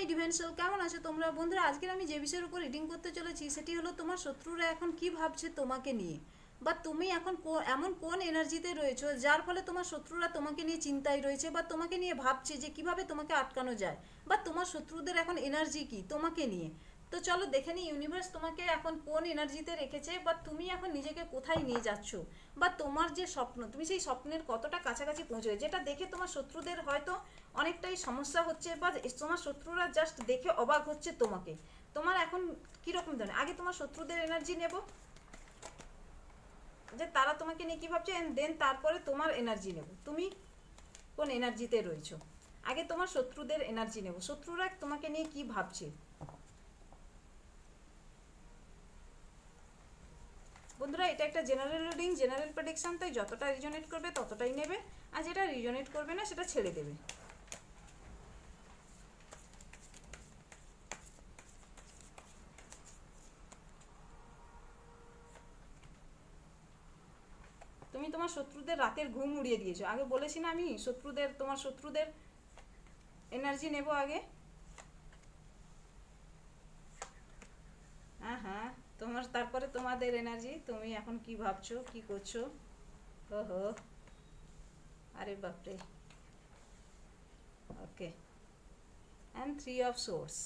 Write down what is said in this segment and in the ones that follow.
মাই divine soul, কেমন আছো তোমরা বন্ধুরা? আজকের আমি যে বিষয়ের উপর রিডিং করতে চলেছি সেটি হলো তোমার শত্রুরা এখন কি ভাবছে তোমাকে নিয়ে, বা তুমি এখন এমন কোন এনার্জিতে রয়েছো যার ফলে তোমার শত্রুরা তোমাকে নিয়ে চিন্তায় রয়েছে বা তোমাকে নিয়ে ভাবছে যে কিভাবে তোমাকে আটকানো যায়, বা তোমার শত্রুদের এখন এনার্জি কি তোমাকে নিয়ে। তো চলো দেখে নিই ইউনিভার্স তোমাকে এখন কোন এনার্জিতে রেখেছে, বা তুমি এখন নিজেকে কোথায় নিয়ে যাচ্ছ, বা তোমার যে স্বপ্ন তুমি সেই স্বপ্নের কতটা কাছাকাছি পৌঁছবে, যেটা দেখে তোমার শত্রুদের হয়তো অনেকটাই সমস্যা হচ্ছে, বা তোমার শত্রুরা জাস্ট দেখে অবাক হচ্ছে তোমাকে। তোমার এখন কীরকম ধরনের, আগে তোমার শত্রুদের এনার্জি নেব যে তারা তোমাকে নিয়ে কী ভাবছে, অ্যান্ড দেন তারপরে তোমার এনার্জি নেব, তুমি কোন এনার্জিতে রয়েছো। আগে তোমার শত্রুদের এনার্জি নেব, শত্রুরা তোমাকে নিয়ে কি ভাবছে। বন্ধুরা এটা একটা জেনারেল রিডিং, জেনারেল প্রেডিকশন, তাই যতটা রিজনেট করবে ততটাই নেবে, আর যেটা রিজনেট করবে না সেটা ছেড়ে দেবে। তুমি তোমার শত্রুদের রাতের ঘুম উড়িয়ে দিয়েছো, আগে বলেছি না আমি তোমার শত্রুদের এনার্জি নেব আগে। হ্যাঁ হ্যাঁ, তারপরে তোমাদের এনার্জি, তুমি এখন কি ভাবছো কি করছো। ওহো, আরে বাপরে। ওকে, অ্যান্ড 3 অফ সোর্স।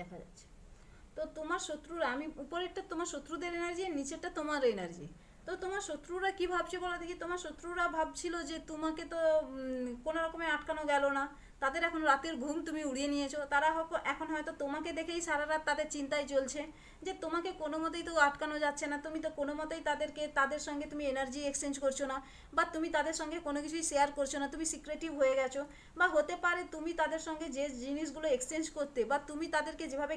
দেখা যাচ্ছে তো তোমার শত্রুরা, আমি উপরেরটা তোমার শত্রুদের এনার্জি আর নিচেরটা তোমার এনার্জি। তো তোমার শত্রুরা কি ভাবছে বলো দেখি। তোমার শত্রুরা ভাবছিল যে তোমাকে তো কোনো রকমে আটকানো গেল না, তাদের এখন রাতের ঘুম তুমি উড়িয়ে নিয়েছো, তারা এখন হয়তো তোমাকে দেখেই সারা রাত তাদের চিন্তায় চলছে যে তোমাকে কোনো মতেই তো আটকানো যাচ্ছে না, তুমি তো কোনো মতেই তাদের সঙ্গে তুমি এনার্জি এক্সচেঞ্জ করছো না, বা তুমি তাদের সঙ্গে কোনো কিছুই শেয়ার করছো না, তুমি সিক্রেটিভ হয়ে গেছো। বা হতে পারে তুমি তাদের সঙ্গে যে জিনিসগুলো এক্সচেঞ্জ করতে, বা তুমি তাদেরকে যেভাবে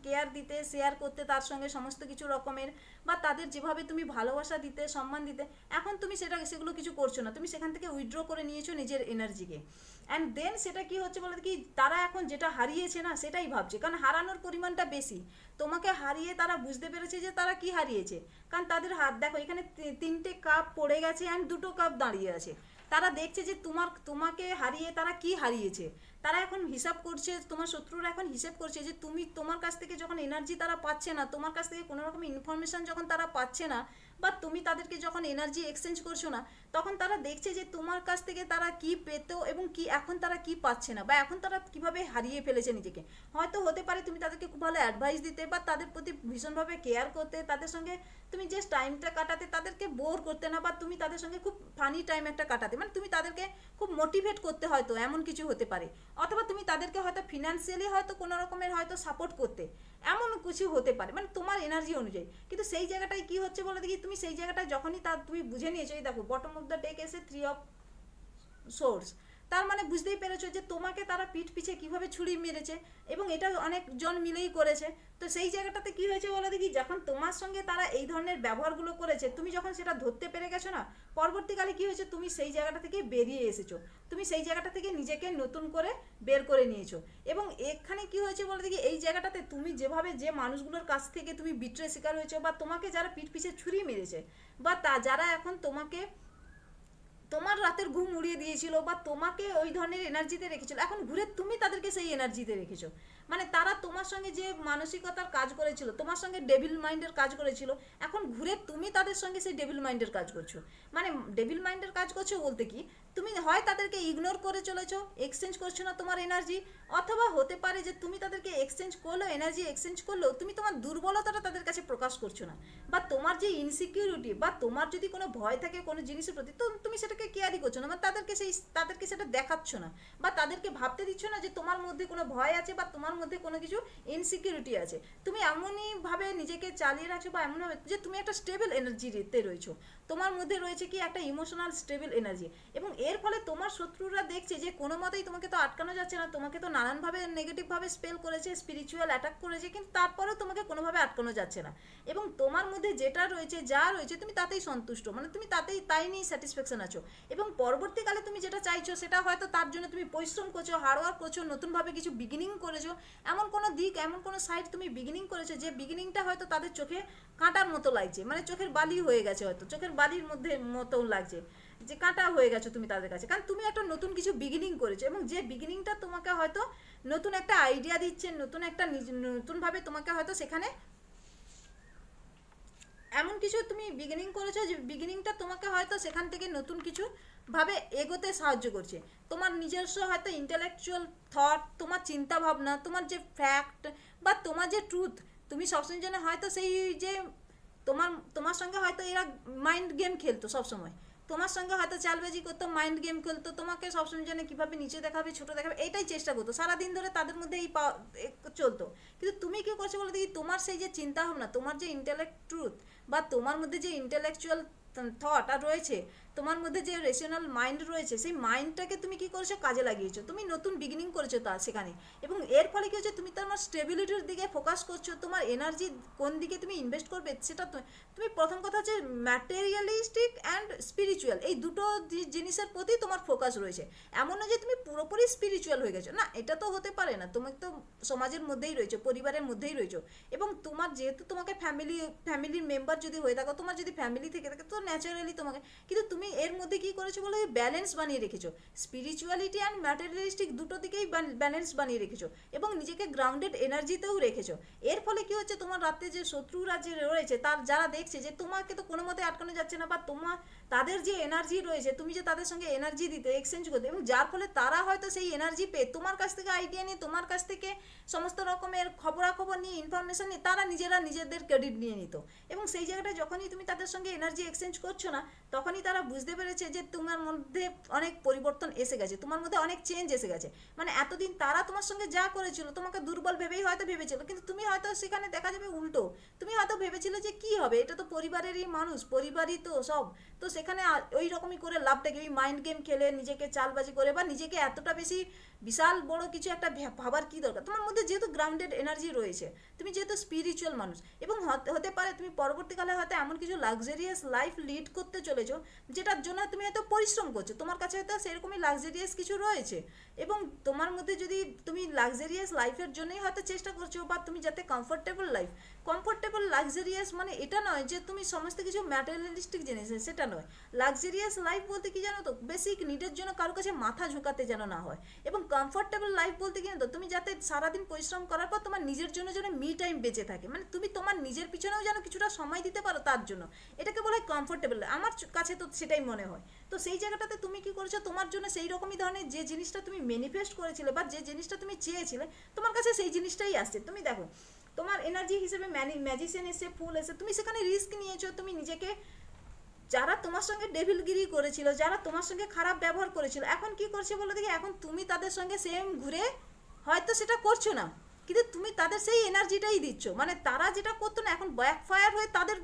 কেয়ার দিতে, শেয়ার করতে তার সঙ্গে সমস্ত কিছু রকমের, বা তাদের যেভাবে তুমি ভালোবাসা দিতে, সম্মান দিতে, এখন তুমি সেগুলো কিছু করছো না, তুমি সেখান থেকে উইথড্র করে নিয়েছো নিজের এনার্জিকে। অ্যান্ড দেন সেটা কি হচ্ছে বলতে কি, তারা এখন যেটা হারিয়েছে না সেটাই ভাবছে, কারণ হারানোর পরিমাণটা বেশি। তোমাকে হারিয়ে তারা বুঝতে পেরেছে যে তারা কি হারিয়েছে, কারণ তাদের হাত দেখো এখানে 3টে কাপ পড়ে গেছে অ্যান্ড 2টো কাপ দাঁড়িয়ে আছে। তারা দেখছে যে তোমাকে হারিয়ে তারা কি হারিয়েছে। তারা এখন হিসাব করছে, তোমার শত্রুরা এখন হিসাব করছে যে তোমার কাছ থেকে যখন এনার্জি তারা পাচ্ছে না, তোমার কাছ থেকে কোনো রকম ইনফরমেশান যখন তারা পাচ্ছে না, বা তুমি তাদেরকে যখন এনার্জি এক্সচেঞ্জ করছো না, তখন তারা দেখছে যে তোমার কাছ থেকে তারা কি পেতো এবং কি এখন তারা কি পাচ্ছে না, বা এখন তারা কিভাবে হারিয়ে ফেলেছে নিজেকে। হয়তো হতে পারে তুমি তাদেরকে খুব ভালো অ্যাডভাইস দিতে, বা তাদের প্রতি ভীষণভাবে কেয়ার করতে, তাদের সঙ্গে তুমি যে টাইমটা কাটাতে, তাদেরকে বোর করতে না, বা তুমি তাদের সঙ্গে খুব ফানি টাইম একটা কাটাতে, মানে তুমি তাদেরকে খুব মোটিভেট করতে, হয়তো এমন কিছু হতে পারে। অথবা তুমি তাদেরকে হয়তো ফিনান্সিয়ালি হয়তো কোনো রকমের হয়তো সাপোর্ট করতে, এমন কিছু হতে পারে, মানে তোমার এনার্জি অনুযায়ী। কিন্তু সেই জায়গাটায় কি হচ্ছে বলে দেখি, তুমি সেই জায়গাটায় যখনই তুমি বুঝে নিয়েছো, এই দেখো বটম অফ দ্য ডেক এসে 3 অফ সোর্স, তার মানে বুঝতেই পেরেছো যে তোমাকে তারা পিঠ পিছে কিভাবে ছুরি মেরেছে, এবং এটা অনেকজন মিলেই করেছে। তো সেই জায়গাটাতে কি হয়েছে বলে দেখি, যখন তোমার সঙ্গে তারা এই ধরনের ব্যবহারগুলো করেছে, তুমি যখন সেটা ধরতে পেরে গেছো না, পরবর্তীকালে কি হয়েছে, তুমি সেই জায়গাটা থেকে বেরিয়ে এসেছো, তুমি সেই জায়গাটা থেকে নিজেকে নতুন করে বের করে নিয়েছো। এবং এখানে কি হয়েছে বলে দেখি, এই জায়গাটাতে তুমি যেভাবে যে মানুষগুলোর কাছ থেকে তুমি বিট্রে শিকার হয়েছো, বা তোমাকে যারা পিঠ পিছে ছুরি মেরেছে, বা যারা এখন তোমার রাতের ঘুম উড়িয়ে দিয়েছিল, বা তোমাকে ওই ধরনের এনার্জিতে রেখেছিল, এখন ঘুরে তুমি তাদেরকে সেই এনার্জিতে রেখেছো। মানে তারা তোমার সঙ্গে যে মানসিকতার কাজ করেছিল, তোমার সঙ্গে ডেভিল মাইন্ডের কাজ করেছিল, এখন ঘুরে তুমি তাদের সঙ্গে সেই ডেভিল মাইন্ডের কাজ করছো। মানে ডেভিল মাইন্ডের কাজ করছো বলতে কি, তুমি হয় তাদেরকে ইগনোর করে চলেছো, এক্সচেঞ্জ করছো না তোমার এনার্জি, অথবা হতে পারে যে তুমি তাদেরকে এক্সচেঞ্জ করলো, এনার্জি এক্সচেঞ্জ করলেও তুমি তোমার দুর্বলতাটা তাদের কাছে প্রকাশ করছো না, বা তোমার যে ইনসিকিউরিটি, বা তোমার যদি কোনো ভয় থাকে কোনো জিনিসের প্রতি, তো তুমি সেটাকে কেয়ারই করছো না, মানে তাদেরকে সেটা দেখাচ্ছ না, বা তাদেরকে ভাবতে দিচ্ছ না যে তোমার মধ্যে কোনো ভয় আছে, বা তোমার মধ্যে কোনো কিছু ইনসিকিউরিটি আছে। তুমি এমনইভাবে নিজেকে চালিয়ে রাখছো, বা এমনভাবে যে তুমি একটা স্টেবল এনার্জিতে রয়েছো, তোমার মধ্যে রয়েছে কি একটা ইমোশনাল স্টেবল এনার্জি। এবং এর ফলে তোমার শত্রুরা দেখছে যে কোনো মতেই তোমাকে তো আটকানো যাচ্ছে না, তোমাকে তো নানানভাবে নেগেটিভভাবে স্পেল করেছে, স্পিরিচুয়াল অ্যাটাক করেছে, কিন্তু তারপরেও তোমাকে কোনোভাবে আটকানো যাচ্ছে না। এবং তোমার মধ্যে যেটা রয়েছে, যা রয়েছে, তুমি তাতেই সন্তুষ্ট, মানে তুমি তাই নিয়ে স্যাটিসফ্যাকশন আছো। এবং পরবর্তীকালে তুমি যেটা চাইছো সেটা হয়তো তার জন্য তুমি পরিশ্রম করছো, হার্ডওয়ার্ক করছো, নতুনভাবে কিছু বিগিনিং করেছো, এমন কোনো দিক, এমন কোনো সাইড তুমি বিগিনিং করেছো যে বিগিনিংটা হয়তো তাদের চোখে কাঁটার মতো লাগছে, মানে চোখের বালি হয়ে গেছে, হয়তো চোখের বালির মধ্যে মতো লাগছে, যে কাঁটা হয়ে গেছো তুমি তাদের কাছে, কারণ তুমি একটা নতুন কিছু বিগিনিং করেছো এবং যে বিগিনিংটা তোমাকে হয়তো নতুন একটা আইডিয়া দিচ্ছে, নতুন একটা নতুনভাবে তোমাকে হয়তো সেখানে এমন কিছু তুমি বিগিনিং করেছো যে বিগিনিংটা তোমাকে হয়তো সেখান থেকে নতুন কিছু ভাবে এগোতে সাহায্য করছে। তোমার নিজস্ব হয়তো ইন্টেলেকচুয়াল থট, তোমার চিন্তা ভাবনা, তোমার যে ফ্যাক্ট বা তোমার যে ট্রুথ, তুমি সবসময় জন্য হয়তো সেই যে তোমার তোমার সঙ্গে হয়তো এরা মাইন্ড গেম খেলতো সবসময়, তোমার সঙ্গে হয়তো চালবাজি করতো, মাইন্ড গেম খেলতো, তোমাকে সবসময় জন্য কীভাবে নিচে দেখাবে, ছোটো দেখাবে, এইটাই চেষ্টা করতো সারাদিন ধরে, তাদের মধ্যে এই চলতো। কিন্তু তুমি কী করছো বলে দেখি, তোমার সেই যে চিন্তা ভাবনা, তোমার যে ইন্টেলেক্ট ট্রুথ বা তোমার মধ্যে যে ইন্টেলেকচুয়াল থট আর রয়েছে, তোমার মধ্যে যে রেশনাল মাইন্ড রয়েছে, সেই মাইন্ডটাকে তুমি কি করেছো, কাজে লাগিয়েছো, তুমি নতুন বিগিনিং করেছো তার সেখানে। এবং এর ফলে কি হচ্ছে, তুমি তোমার স্টেবিলিটির দিকে ফোকাস করছো, তোমার এনার্জি কোন দিকে তুমি ইনভেস্ট করবে সেটা তুমি প্রথম কথা হচ্ছে ম্যাটেরিয়ালিস্টিক অ্যান্ড স্পিরিচুয়াল, এই দুটো জিনিসের প্রতি তোমার ফোকাস রয়েছে। এমন না যে তুমি পুরোপুরি স্পিরিচুয়াল হয়ে গেছো, না, এটা তো হতে পারে না, তুমি তো সমাজের মধ্যেই রয়েছো, পরিবারের মধ্যেই রয়েছো, এবং তোমার যেহেতু তোমাকে ফ্যামিলির মেম্বার যদি হয়ে থাকো, তোমার যদি ফ্যামিলি থেকে থাকে তো ন্যাচারালি তোমাকে, কিন্তু তুমি এর মধ্যে কি করেছো বলে ব্যালেন্স বানিয়ে রেখেছো, স্পিরিচুয়ালিটি অ্যান্ড ম্যাটেরিয়ালিস্টিক দুটো দিকেই ব্যালেন্স বানিয়ে রেখেছো এবং নিজেকে গ্রাউন্ডেড এনার্জিতেও রেখেছো। এর ফলে কি হচ্ছে, তোমার রাতে যে শত্রুরা যে রয়েছে, তার যারা দেখছে যে তোমাকে তো কোনো মতে আটকানো যাচ্ছে না, বা তোমার তাদের যে এনার্জি রয়েছে, তুমি যে তাদের সঙ্গে এনার্জি দিতে, এক্সচেঞ্জ করতে, এবং যার ফলে তারা হয়তো সেই এনার্জি পেয়ে তোমার কাছ থেকে আইডিয়া নিয়ে, তোমার কাছ থেকে সমস্ত রকমের খবরাখবর নিয়ে, ইনফরমেশন নিয়ে, তারা নিজেরা নিজেদের ক্রেডিট নিয়ে নিত। এবং সেই জায়গাটা যখনই তুমি তাদের সঙ্গে এনার্জি এক্সচেঞ্জ করছো না, তখনই তারা বুঝতে পেরেছে যে তোমার মধ্যে অনেক পরিবর্তন এসে গেছে, তোমার মধ্যে অনেক চেঞ্জ এসে গেছে। মানে এতদিন তারা তোমার সঙ্গে যা করেছিল, তোমাকে দুর্বল ভেবেই হয়তো ভেবেছিল, কিন্তু তুমি হয়তো সেখানে দেখা যাবে উল্টো, তুমি হয়তো ভেবেছিলে যে কি হবে, এটা তো পরিবারেরই মানুষ, পরিবারই তো সব, তো সেখানে ওই রকমই করে লাভটা কি, ওই মাইন্ড গেম খেলে নিজেকে চালবাজি করে বা নিজেকে এতটা বেশি বিশাল বড় কিছু একটা ভাবার কি দরকার, তোমার মধ্যে যেহেতু গ্রাউন্ডেড এনার্জি রয়েছে, তুমি যেহেতু স্পিরিচুয়াল মানুষ, এবং হতে পারে তুমি পরবর্তীকালে হয়তো এমন কিছু লাক্সারিয়াস লাইফ লিড করতে চলেছো যেটার জন্য তুমি হয়তো পরিশ্রম করছো, তোমার কাছে হয়তো সেরকমই লাক্সারিয়াস কিছু রয়েছে, এবং তোমার মধ্যে যদি তুমি লাক্সারিয়াস লাইফের জন্যই হয়তো চেষ্টা করছো, বা তুমি যাতে কমফোর্টেবল লাইফ, কমফোর্টেবল লাক্সারিয়াস মানে এটা নয় যে তুমি সমস্ত কিছু ম্যাটেরিয়ালিস্টিক জিনিস, সেটা নয়। লাক্সারিয়াস লাইফ বলতে কি জানো তো, বেসিক নিডের জন্য কারো কাছে মাথা ঝুঁকাতে যেন না হয়। এবং কমফোর্টেবল লাইফ বলতে কি জানো তো, তুমি যাতে সারাদিন পরিশ্রম করার পর তোমার নিজের জন্য যেন মি টাইম বেঁচে থাকে, মানে তুমি তোমার নিজের পিছনেও যেন কিছুটা সময় দিতে পারো তার জন্য, এটাকে বলা হয় কমফোর্টেবল। আমার কাছে তো সেটাই মনে হয়। তো সেই জায়গাটাতে তুমি কি করেছো, তোমার জন্য সেই রকমই ধরনের যে জিনিসটা তুমি ম্যানিফেস্ট করেছিলে বা যে জিনিসটা তুমি চেয়েছিলে, তোমার কাছে সেই জিনিসটাই আসছে। তুমি দেখো, তোমার এনার্জি হিসেবে ম্যাজিশিয়ান এসে, ফুল এসে, তুমি সেখানে রিস্ক নিয়েছো, তুমি নিজেকে, যারা তোমার সঙ্গে ডেভিলগিরি করেছিল, যারা তোমার সঙ্গে খারাপ ব্যবহার করেছিল, এখন কি করছে বলে দেখি, এখন তুমি তাদের সঙ্গে সেম ঘুরে হয়তো সেটা করছো না, কিন্তু তুমি তাদের সেই এনার্জিটাই দিচ্ছ, মানে তারা যেটা করতো না, এখন ব্যাকফায়ার হয়ে তাদের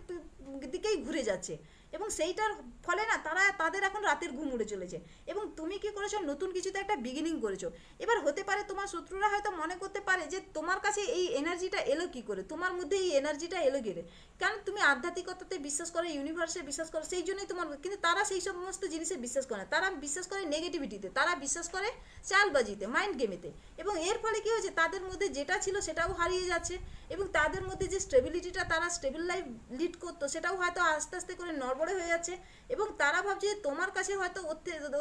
দিকেই ঘুরে যাচ্ছে, এবং সেইটার ফলে না তাদের এখন রাতের ঘুম উড়ে চলেছে। এবং তুমি কি করেছো, নতুন কিছুতে একটা বিগিনিং করেছো। এবার হতে পারে তোমার শত্রুরা হয়তো মনে করতে পারে যে তোমার কাছে এই এনার্জিটা এলো কি করে, তোমার মধ্যে এই এনার্জিটা এলো গেলে, কারণ তুমি আধ্যাত্মিকতাতে বিশ্বাস করো, ইউনিভার্সে বিশ্বাস করো, সেই জন্যই তোমার, কিন্তু তারা সেই সমস্ত জিনিসে বিশ্বাস করে না, তারা বিশ্বাস করে নেগেটিভিটিতে, তারা বিশ্বাস করে চালবাজিতে, মাইন্ড গেমেতে। এবং এর ফলে কি হয়েছে, তাদের মধ্যে যেটা ছিল সেটাও হারিয়ে যাচ্ছে, এবং তাদের মধ্যে যে স্টেবিলিটিটা, তারা স্টেবল লাইফ লিড করতো, সেটাও হয়তো আস্তে আস্তে করে নড়বড়ে হয়ে যাচ্ছে। এবং তারা ভাবছে যে তোমার কাছে হয়তো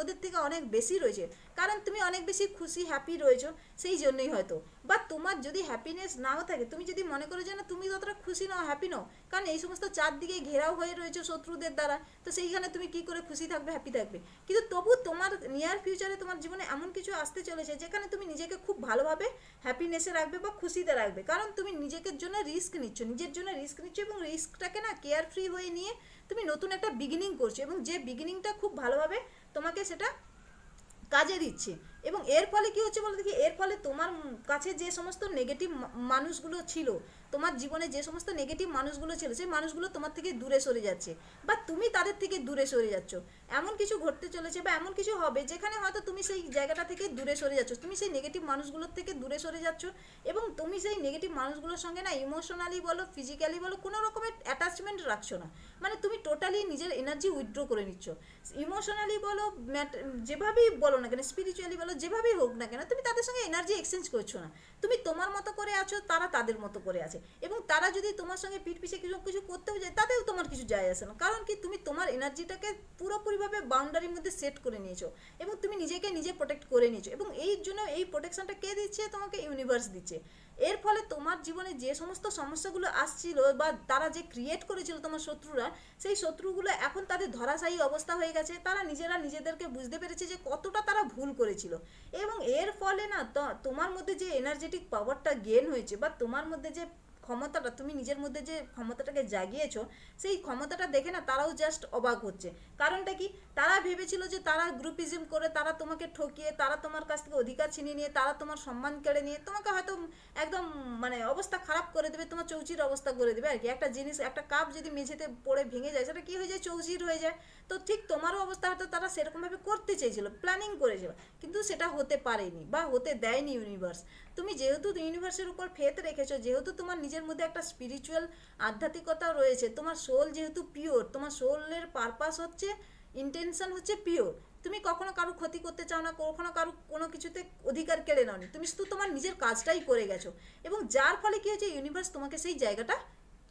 ওদের থেকে অনেক বেশি রয়েছে, কারণ তুমি অনেক বেশি খুশি, হ্যাপি রয়েছো, সেই জন্যই হয়তো। বা তোমার যদি হ্যাপিনেস নাও থাকে, তুমি যদি মনে করো যে না তুমি ততটা খুশি নও, হ্যাপি নও, কারণ এই সমস্ত চারদিকে ঘেরাও হয়ে রয়েছে শত্রুদের দ্বারা, তো সেইখানে তুমি কি করে খুশি থাকবে, হ্যাপি থাকবে। কিন্তু তবু তোমার নিয়ার ফিউচারে তোমার জীবনে এমন কিছু আসতে চলেছে যেখানে তুমি নিজেকে খুব ভালোভাবে হ্যাপিনেসে রাখবে বা খুশিতে রাখবে, কারণ তুমি নিজের জন্য রিস্ক নিচ্ছ, নিজের জন্য রিস্ক নিচ্ছ, এবং রিস্কটাকে না কেয়ার ফ্রি হয়ে নিয়ে তুমি নতুন একটা বিগিনিং করছো, এবং যে বিগিনিংটা খুব ভালোভাবে তোমাকে সেটা কাজে দিচ্ছে। এবং এর ফলে কি হচ্ছে বলো দেখি, এর ফলে তোমার কাছে যে সমস্ত নেগেটিভ মানুষগুলো ছিল, তোমার জীবনে যে সমস্ত নেগেটিভ মানুষগুলো ছিল, সেই মানুষগুলো তোমার থেকে দূরে সরে যাচ্ছে, বা তুমি তাদের থেকে দূরে সরে যাচ্ছ। এমন কিছু ঘটতে চলেছে বা এমন কিছু হবে যেখানে হয়তো তুমি সেই জায়গাটা থেকে দূরে সরে যাচ্ছ, তুমি সেই নেগেটিভ মানুষগুলোর থেকে দূরে সরে যাচ্ছ, এবং তুমি সেই নেগেটিভ মানুষগুলোর সঙ্গে না ইমোশনালি বলো ফিজিক্যালি বলো কোনো রকমের অ্যাটাচমেন্ট রাখছো না, মানে তুমি টোটালি নিজের এনার্জি উইথড্র করে নিচ্ছ। ইমোশনালি বলো, যেভাবেই বলো না কেন, স্পিরিচুয়ালি বলো, যেভাবেই হোক না কেন, তুমি তাদের সঙ্গে এনার্জি এক্সচেঞ্জ করছো না, তুমি তোমার মতো করে আছো, তারা তাদের মতো করে আছে। এবং তারা যদি তোমার সঙ্গে পিঠ পিছিয়ে কিছু কিছু করতেও যায়, তাতেও তোমার কিছু যায় আসে না, কারণ কি তুমি তোমার এনার্জিটাকে পুরোপুরিভাবে বাউন্ডারির মধ্যে সেট করে নিয়েছো, এবং তুমি নিজেকে নিজে প্রোটেক্ট করে নিয়েছো। এবং এই জন্য এই প্রোটেকশনটা কে দিচ্ছে? তোমাকে ইউনিভার্স দিচ্ছে। এর ফলে তোমার জীবনে যে সমস্ত সমস্যাগুলো আসছিল বা তারা যে ক্রিয়েট করেছিল তোমার শত্রুরা, সেই শত্রুগুলো এখন তাদের ধরাশায়ী অবস্থা হয়ে গেছে, তারা নিজেরা নিজেদেরকে বুঝতে পেরেছে যে কতটা তারা ভুল করেছিল। এবং এর ফলে না তোমার মধ্যে যে এনার্জেটিক পাওয়ারটা গেন হয়েছে, বা তোমার মধ্যে যে ক্ষমতাটা, তুমি নিজের মধ্যে যে ক্ষমতাটাকে জাগিয়েছো, সেই ক্ষমতাটা দেখে না তারাও জাস্ট অবাক হচ্ছে। কারণটা কি? তারা ভেবেছিল যে তারা গ্রুপিজম করে, তারা তোমাকে ঠকিয়ে, তারা তোমার কাছ থেকে অধিকার ছিনিয়ে নিয়ে, তারা তোমার সম্মান কেড়ে নিয়ে তোমাকে হয়তো একদম মানে অবস্থা খারাপ করে দেবে, তোমার চৌচির অবস্থা করে দেবে আর কি। একটা জিনিস, একটা কাপ যদি মেঝেতে পড়ে ভেঙে যায়, সেটা কি হয়ে যায়? চৌচির হয়ে যায়। তো ঠিক তোমারও অবস্থা হয়তো তারা সেরকমভাবে করতে চেয়েছিল, প্ল্যানিং করেছিল, কিন্তু সেটা হতে পারেনি বা হতে দেয়নি ইউনিভার্স। তুমি যেহেতু ইউনিভার্সের উপর ফেথ রেখেছো, যেহেতু তোমার নিজের মধ্যে একটা স্পিরিচুয়াল আধ্যাত্মিকতা রয়েছে, তোমার সোল যেহেতু পিওর, তোমার সোলের পারপাস হচ্ছে, ইন্টেনশন হচ্ছে পিওর, তুমি কখনো কারো ক্ষতি করতে চাও না, কখনো কারো কোনো কিছুতে অধিকার কেড়ে নাওনি, তুমি শুধু তোমার নিজের কাজটাই করে গেছো। এবং যার ফলে কি হয়েছে, ইউনিভার্স তোমাকে সেই জায়গাটা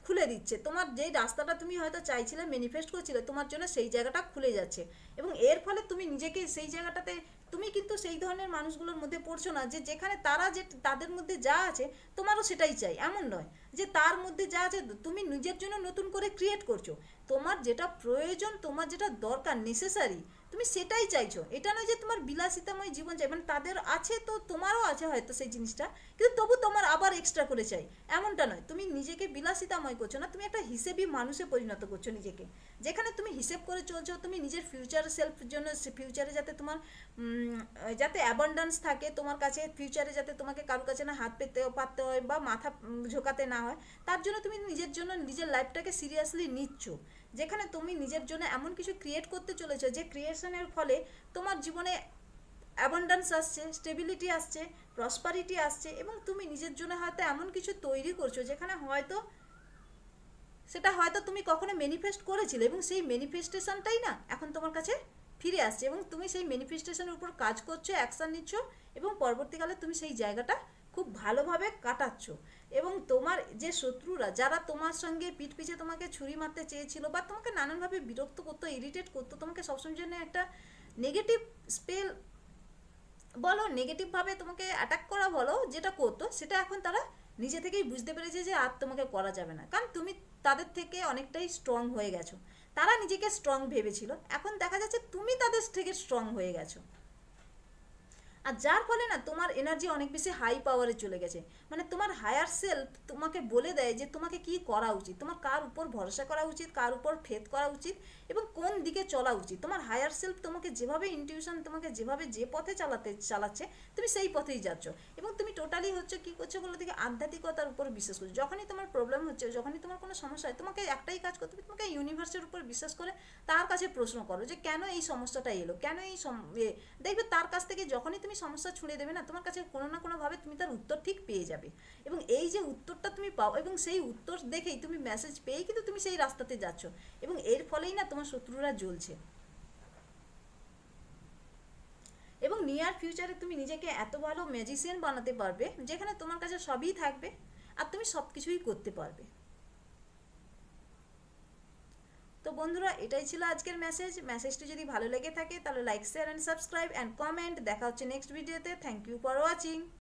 খুলে দিচ্ছে, তোমার যেই রাস্তাটা তুমি হয়তো চাইছিলে, ম্যানিফেস্ট করছিলে, তোমার জন্য সেই জায়গাটা খুলে যাচ্ছে। এবং এর ফলে তুমি নিজেকে সেই জায়গাটাতে, তুমি কিন্তু সেই ধরনের মানুষগুলোর মধ্যে পড়ছো না যে যেখানে তারা যে তাদের মধ্যে যা আছে তোমারও সেটাই চাই, এমন নয় যে তার মধ্যে যা আছে তুমি নিজের জন্য নতুন করে ক্রিয়েট করছো। তোমার যেটা প্রয়োজন, তোমার যেটা দরকার, নেসেসারি, তুমি সেটাই চাইছো। এটা নয় যে তোমার বিলাসিতাময় জীবন চাই, মানে তাদের আছে তো তোমারও আছে হয়তো সেই জিনিসটা, কিন্তু তবু তোমার আবার এক্সট্রা করে চাই, এমনটা নয়। তুমি নিজেকে বিলাসিতাময় করছো না, তুমি একটা হিসেবি মানুষে পরিণত করছো নিজেকে, যেখানে তুমি হিসেব করে চলছো, তুমি নিজের ফিউচার সেলফের জন্য, ফিউচারে যাতে তোমার যাতে অ্যাবান্ডান্স থাকে তোমার কাছে, ফিউচারে যাতে তোমাকে কারোর কাছে না হাত পেতে পাততে হয় বা মাথা ঝোঁকাতে না হয়, তার জন্য তুমি নিজের জন্য নিজের লাইফটাকে সিরিয়াসলি নিচ্ছ, যেখানে তুমি নিজের জন্য এমন কিছু ক্রিয়েট করতে চলেছো যে ক্রিয়েশনের ফলে তোমার জীবনে অ্যাবান্ডান্স আসছে, স্টেবিলিটি আসছে, প্রসপারিটি আসছে, এবং তুমি নিজের জন্য হয়তো এমন কিছু তৈরি করছো যেখানে হয়তো সেটা হয়তো তুমি কখনো ম্যানিফেস্ট করেছিলে, এবং সেই ম্যানিফেস্টেশনটাই না এখন তোমার কাছে ফিরে আসছে, এবং তুমি সেই ম্যানিফেস্টেশনের উপর কাজ করছো, অ্যাকশান নিচ্ছ, এবং পরবর্তীকালে তুমি সেই জায়গাটা খুব ভালোভাবে কাটাচ্ছ। এবং তোমার যে শত্রুরা, যারা তোমার সঙ্গে পিঠ পিছে তোমাকে ছুরি মারতে চেয়েছিল বা তোমাকে নানানভাবে বিরক্ত করতো, ইরিটেট করতো, তোমাকে সবসময় জন্য একটা নেগেটিভ স্পেল বলো, নেগেটিভভাবে তোমাকে অ্যাটাক করা বলো, যেটা করতো, সেটা এখন তারা নিজে থেকেই বুঝতে পেরেছে যে আর তোমাকে করা যাবে না, কারণ তুমি তাদের থেকে অনেকটাই স্ট্রং হয়ে গেছো। তারা নিজেকে স্ট্রং ভেবেছিল, এখন দেখা যাচ্ছে তুমি তাদের থেকে স্ট্রং হয়ে গেছো। আর যার ফলে না তোমার এনার্জি অনেক বেশি হাই পাওয়ারে চলে গেছে, মানে তোমার হায়ার সেলফ তোমাকে বলে দেয় যে তোমাকে কি করা উচিত, তোমার কার উপর ভরসা করা উচিত, কার উপর ফেথ করা উচিত, এবং কোন দিকে চলা উচিত। তোমার হায়ার সেলফ তোমাকে যেভাবে ইনটিউশন, তোমাকে যেভাবে যে পথে চালাচ্ছে, তুমি সেই পথেই যাচ্ছ। এবং তুমি টোটালি হচ্ছে কি করছো বলো দেখি, আধ্যাত্মিকতার উপর বিশ্বাস করছো। যখনই তোমার প্রবলেম হচ্ছে, যখনই তোমার কোনো সমস্যা হয়, তোমাকে একটাই কাজ করতে হবে, তোমাকে ইউনিভার্সের উপর বিশ্বাস করে তার কাছে প্রশ্ন করো যে কেন এই সমস্যাটা এলো, কেন এই দেখবে তার কাছ থেকে যখনই তুমি সমস্যা ছুঁড়ে দেবে না, তোমার কাছে কোনো না কোনোভাবে তুমি তার উত্তর ঠিক পেয়ে যাবে। এবং এই যে উত্তরটা তুমি পাও, এবং সেই উত্তর দেখেই তুমি মেসেজ পেয়েই কিন্তু তুমি সেই রাস্তাতে যাচ্ছ, এবং এর ফলেই না তোমার শত্রুরা জ্বলছে। এবং নিয়ার ফিউচারে তুমি নিজেকে এত ভালো ম্যাজিশিয়ান বানাতে পারবে যেখানে তোমার কাছে সবই থাকবে আর তুমি সব কিছুই করতে পারবে। তো বন্ধুরা, এটাই ছিল আজকের মেসেজটি যদি ভালো লেগে থাকে তাহলে like, share and subscribe and comment. দেখা হচ্ছে নেক্সট ভিডিওতে। Thank you for watching.